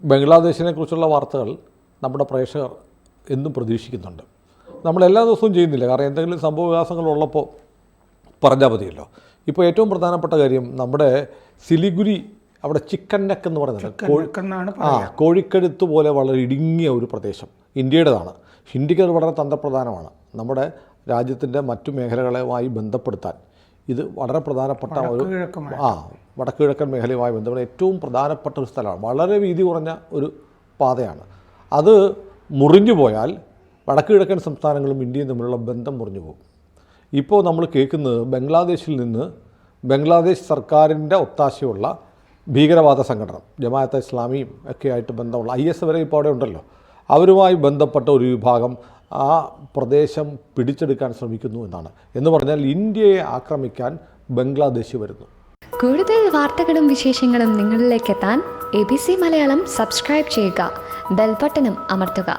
ബംഗ്ലാദേശിനെ കുറിച്ചുള്ള വാർത്തകൾ നമ്മുടെ പ്രേക്ഷകർ എന്നും പ്രതീക്ഷിക്കുന്നുണ്ട്. നമ്മൾ എല്ലാ ദിവസവും ചെയ്യുന്നില്ല, കാരണം എന്തെങ്കിലും സംഭവവികാസങ്ങളുള്ളപ്പോൾ പറഞ്ഞാൽ മതിയല്ലോ. ഇപ്പോൾ ഏറ്റവും പ്രധാനപ്പെട്ട കാര്യം നമ്മുടെ സിലിഗുരി, അവിടെ ചിക്കൻ നെക്ക് എന്ന് പറയുന്നത് കോഴിക്കഴുത്ത് പോലെ വളരെ ഇടുങ്ങിയ ഒരു പ്രദേശം ഇന്ത്യയുടേതാണ്. ഇന്ത്യക്ക് അത് വളരെ തന്ത്രപ്രധാനമാണ്. നമ്മുടെ രാജ്യത്തിൻ്റെ മറ്റു മേഖലകളുമായി ബന്ധപ്പെടുത്താൻ ഇത് വളരെ പ്രധാനപ്പെട്ട ഒരു വടക്ക് കിഴക്കൻ മേഖലയുമായി ബന്ധപ്പെട്ട ഏറ്റവും പ്രധാനപ്പെട്ട ഒരു സ്ഥലമാണ്. വളരെ വീതി കുറഞ്ഞ ഒരു പാതയാണ്. അത് മുറിഞ്ഞു പോയാൽ വടക്ക് കിഴക്കൻ സംസ്ഥാനങ്ങളും ഇന്ത്യയും തമ്മിലുള്ള ബന്ധം മുറിഞ്ഞു പോകും. ഇപ്പോൾ നമ്മൾ കേൾക്കുന്നത് ബംഗ്ലാദേശിൽ നിന്ന് ബംഗ്ലാദേശ് സർക്കാരിൻ്റെ ഒത്താശയുള്ള ഭീകരവാദ സംഘടന ജമാഅത്തെ ഇസ്ലാമിയും ഒക്കെ ആയിട്ട് ബന്ധമുള്ള IS വരെ ഇപ്പോൾ അവിടെ ഉണ്ടല്ലോ, അവരുമായി ബന്ധപ്പെട്ട ഒരു വിഭാഗം ആ പ്രദേശം പിടിച്ചെടുക്കാൻ ശ്രമിക്കുന്നു എന്നാണ്. എന്ന് പറഞ്ഞാൽ ഇന്ത്യയെ ആക്രമിക്കാൻ ബംഗ്ലാദേശ് വരുന്നു. കൂടുതൽ വാർത്തകളും വിശേഷങ്ങളും നിങ്ങളിലേക്ക് എത്താൻ ABC മലയാളം സബ്സ്ക്രൈബ് ചെയ്യുക, ബെൽ ബട്ടണും അമർത്തുക.